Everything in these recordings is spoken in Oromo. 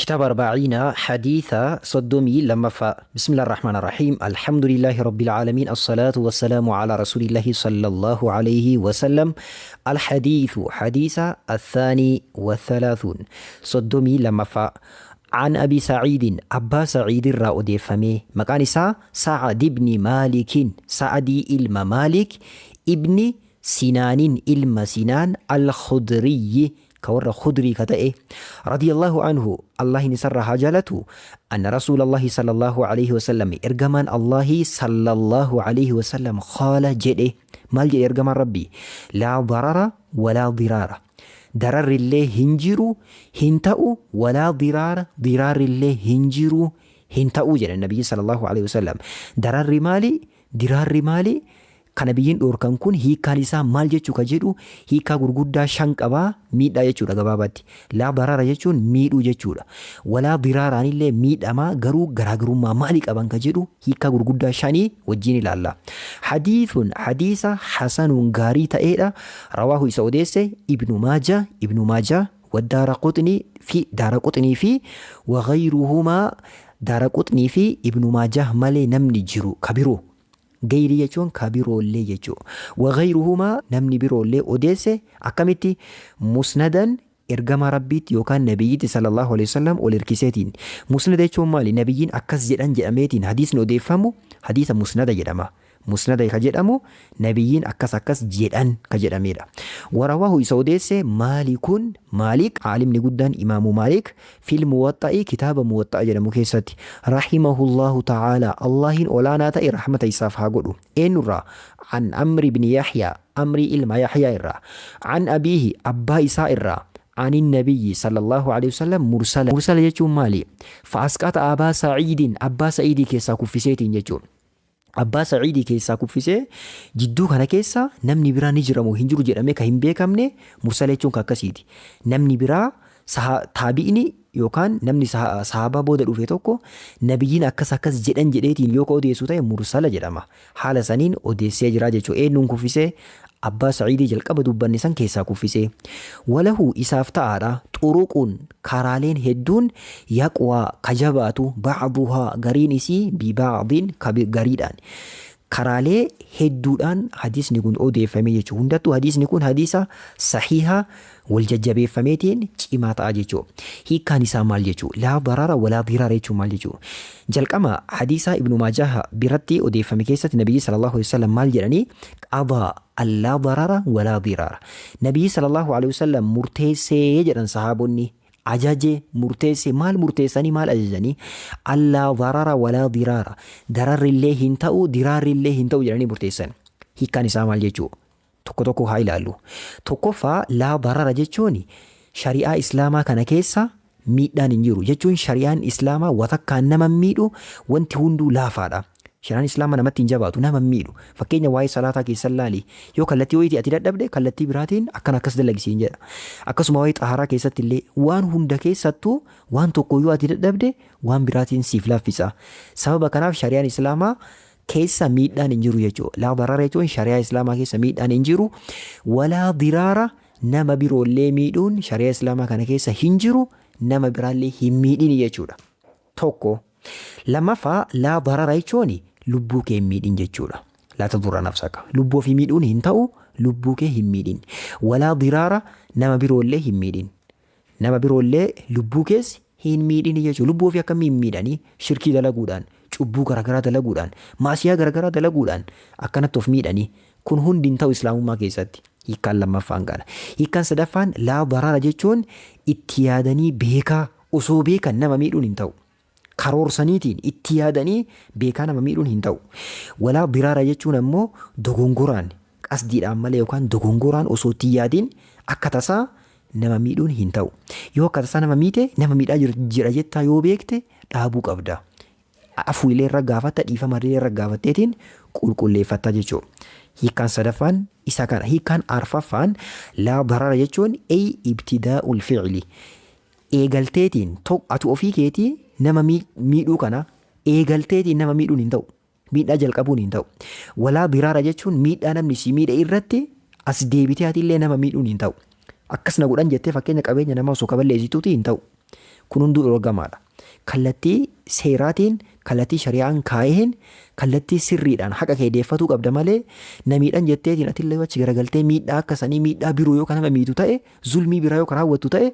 كتاب 40 حديث صدومي لما بسم الله الرحمن الرحيم الحمد لله رب العالمين الصلاة والسلام على رسول الله صلى الله عليه وسلم. الحديث حديث الثاني والثلاثون صدومي لما عن أبي سعيد أبا سعيد الرأودي فمي مكان سعد بن مالك سعدي إلما مالك ابن سنان إلما سنان الخضري كور خضري كتئه رضي الله عنه الله نسر حاجالته أن رسول الله صلى الله عليه وسلم إرجمان الله صلى الله عليه وسلم قال جده مال جد إرجمان ربي لا ضرر ولا ضرار ضرر الله هنجرو هنتأو ولا ضرار الله هنجرو هنتأو جد النبي صلى الله عليه وسلم ضرر مالي ضرار مالي kana biyyin dhoorkan kun hiikaan isaa maal jechuu ka jedhu hiikaa gurguddaa shan qabaa miidhaa jechuudha gabaabatti. Laa darara jechuun miidhuu jechuudha. Walaa diraaraan illee miidhamaa garuu garaagarummaa maalii qaban ka jedhu hiikaa gurguddaa shanii wajjin ilaalla. Hadiithun hadiisa hasanuun gaarii ta'eedha. Rawaahu isa odeesse Ibnu Maajaa والدار قطني في وغيرهما دار قطني في ابن ماجه مالي نمني جرو كبيرو غيري يجون كبيرو اللي يجو وغيرهما نمني بيرو اللي أوديسي أكمتي مسندا إرقام ربيت يوكان نبيين صلى الله عليه وسلم والإركساتين مسندا يجون مالي نبيين أكس جدان جأميتين حديث نوديفامو حديث مسندا جداما مسندا كجدامو نبيين أكس جدان كجداميرا ورواه يسوديسي مالك عالم نقدان إمام مالك في الموطأ كتاب موطأ جدامو كيساتي رحمه الله تعالى الله أولانا تأي رحمة إساف هاقودو إنرا عن أمر بن يحيى أمري إلما يحيى إرا عن أبيه أبا إساء إرا عن النبي صلى الله عليه وسلم مرسل يجون مالي فأسقط أبا سعيد كيسا كفسيتين يجون Abbaa Sa'iidii keessaa kuffisee jidduu kana keessa namni biraa ni jiramu hin jiru jedhamee ka hin beekamne mursala jechuun akkasiiti. Namni biraa taabi'ini yookaan namni sahaabaa booda dhufe tokko nabiyyiin akkas jedhan jedheetiin yoo ka odeessu ta'e mursala jedhama. Haala saniin odeessee jira jechuudha. Eenyuun kuffisee Abbaa Sa'iidii jalqaba dubbanne san keessaa kuffisee. Walahu isaaf ta'aadha xuruquun karaaleen hedduun yaqwaa kajabaatu ba'aduhaa gariin isii biba'adiin gariidhaan. Karaalee hedduudhaan hadisni kun odeeffame jechuudha. Hundattuu hadisni kun hadisa sahiha wal jajjabeeffameetiin cimaa ta'a jechuudha. Hiikkaan isaa maal jechuudha? Laa darara walaa diraara jechuun maal jechuudha? Jalqama hadisa Ibnu Maajah biratti odeeffame keessatti Nabiyyi sallallahu alaihi wasallam maal jedhanii qadaa allaa darara walaa diraara. Nabiyyi sallallahu alaihi wasallam murteessee jedhan sahaabonni. Ajaje murteesse maal murteessanii maal ajajanii allaa darara walaa diraara dararrillee hin ta'u diraarrillee hin ta'u jedhanii murteessan. Hiikkaan isaa maal jechuudha? Tokko haa ilaallu. Tokkoffaa laa darara jechuun shari'aa islaamaa kana keessa miidhaan hin jiru jechuun shari'aan islaamaa watakkaan nama miidhu wanti hunduu laafaadha. Shari'aan islaamaa namatti hin jabaatu nama miidhu. Fakkeenya waa'ee salaataa keessan laali yoo kallattii wayiitii ati dadhabde kallattii biraatiin akkas dalagisiin jedha. Akkasuma waa'ee xaharaa keessatti illee waan hunda keessattuu waan tokko yoo ati dadhabde waan biraatiin siif laaffisa. Sababa kanaaf shari'aan islaamaa keessa miidhaan hin jiru jechuudha. Laa darara jechuun shari'aa islaamaa keessa miidhaan hin jiru. Walaa diraara nama biroollee miidhuun shari'aa islaamaa kana keessa hin jiru nama biraallee hin miidhin jechuudha. Tokko lammaffaa laa darara jechuun lubbuu kee hin miidhin jechuudha. Laa tadurra nafsaka. Lubbuu ofii miidhuun hin ta'u lubbuu kee hin miidhin. Walaa diraara nama biroollee hin miidhin. Nama biroollee lubbuu kees hin miidhin jechuudha. Lubbuu ofii akkamii hin miidhanii shirkii dalaguudhaan cubbuu garagaraa dalaguudhaan maasiyaa garagaraa dalaguudhaan akkanatti of miidhanii kun hundi hin ta'u islaamummaa keessatti. Hiikkaan lammaffaan kana. Hiikkaan sadaffaan laa darara jechuun itti yaadanii beekaa osoo beekan nama miidhuun hin ta'u. Karoorsaniitiin itti yaadanii beekaa nama miidhuun hin ta'u. Walaa diraara jechuun ammoo dogongoraan qasdiidhaan malee yookaan dogongoraan osoo itti yaadiin akka tasaa nama miidhuun hin ta'u. Yoo akka tasaa nama miite nama miidhaa jira jettaa yoo beekte dhaabuu qabda. Afuulee irra gaafatta dhiifama irra gaafatteetiin qulqulleeffatta jechuudha. Hiikkaan sadaffaan isa kana. Hiikkaan arfaffaan laa darara jechuun ibtidaa'ul fi'li. Eegalteetiin ati ofii keetii nama miidhuu kana eegalteetiin nama miidhuun hin ta'u. Miidhaa jalqabuun hin ta'u. Walaa diraara jechuun miidhaa namni si miidhe irratti as deebitee ati illee nama miidhuun hin ta'u. Akkas na godhan jettee fakkeenya qabeenya nama osoo kaballeessituuti hin ta'u. kun hunduu dhorkamaadha. Kallattii seeraatiin, kallattii shari'aan kaa'een, kallattii sirriidhaan haqa kee deeffatuu qabda malee namiidhaan jetteetiin atillee achi garagaltee miidhaa akkasanii miidhaa biroo yoo kan nama miitu ta'e, zulmii biraa yoo kan raawwattu ta'e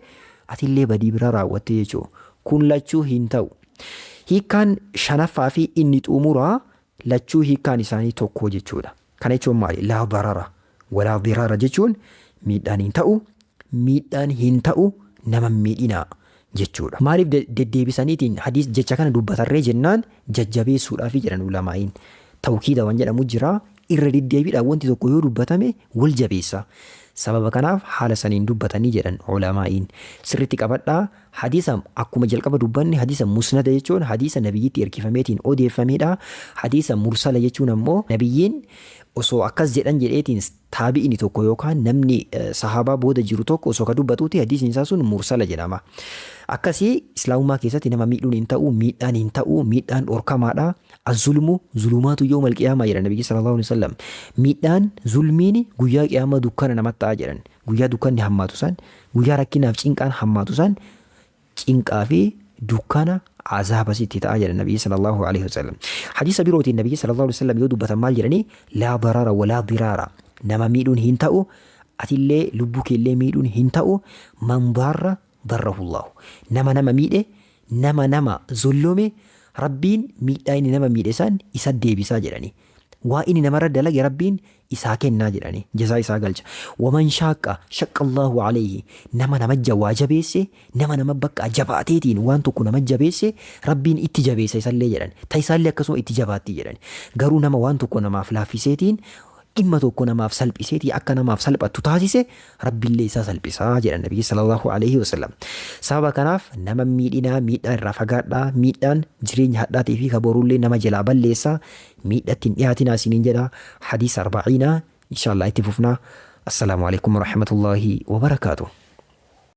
atillee badii biraa raawwatte jechuudha. Kun lachuu hin ta'u. Hiikkaan shanaffaa fi inni xumuraa lachuu hiikkaan isaanii tokko jechuudha. Kana jechuun maali? Laa darara walaa diraara jechuun miidhaan hin ta'u, miidhaan hin ta'u nama miidhinaa jechuudha. Maaliif deddeebisaniitiin hadiis jecha kana dubbatarree jennaan jajjabeessuudhaaf jedhan ulamaa'iin. Tawkiida waan jedhamu jira. Irra deddeebiidhaan wanti tokko yoo dubbatame wal jabeessa. Sababa kanaaf haala saniin dubbatanii jedhan ulamaa'iin. Sirritti qabadhaa. Hadiisa akkuma jalqaba dubbanne hadiisa musnada jechuun hadiisa nabiyyitti erkifameetiin odeeffameedha. Hadiisa mursala jechuun ammoo nabiyyiin osoo akkas jedhan jedheetiin taabi'ini tokko yookaan namni sahaabaa booda jiru tokko osoo ka dubbatuuti hadiisni isaa sun mursala jedhama. Akkasii islaamummaa keessatti nama miidhuun hin ta'u, miidhaan hin ta'u, miidhaan dhorkamaadha. Az-zulmu zulumaatu yoo malqiyaamaa jedhan nabiyyi sallallahu alaihi wasallam. Miidhaan zulmiin guyyaa qiyaamaa dukkana namatti ta'a jedhan. Guyyaa dukkanni hammaatu san, guyyaa rakkinaaf cinqaan hammaatu san cinqaa fi dukkana azaaba sitti ta'a jedhan nabiyyi sallallahu alaihi wasallam. Hadiisa birootiin nabiyyi sallallahu alaihi wasallam yoo dubbatan maal jedhanii laa darara walaa diraara. Nama miidhuun hin ta'u, atillee lubbuu keellee miidhuun hin ta'u. Man darra darrahullahu. Nama miidhe, nama zullume rabbiin miidhaa inni nama miidhe san isa deebisaa jedhani. Waa inni namarra dalage rabbiin isaa kennaa jedhani. Jazaa isaa galcha. Waman shaqqa Allahu alayhi. Nama jawaa jabeesse, nama bakka jabaateetiin waan tokko nama jabeesse rabbiin itti jabeessa isallee jedhan. Ta'isallee akkasuma itti jabaatti jedhan. Garuu nama waan tokko namaaf laaffiseetiin dhimma tokko namaaf salphiseetii akka namaaf salphattu taasise rabbiillee isaa salphisaa jedhan nabiyyi sallallahu alaihi wasallam. Sababa kanaaf nama miidhinaa miidhaa irraa fagaadhaa. Miidhaan jireenya hadhaatii fi kaboruullee nama jalaa balleessaa. Miidhatti hin dhiyaatinaa isiniin jedha. Hadiisa 40 inshallah itti fufnaa. Assalaamu alaikum warahmatullahi wabarakaatuh.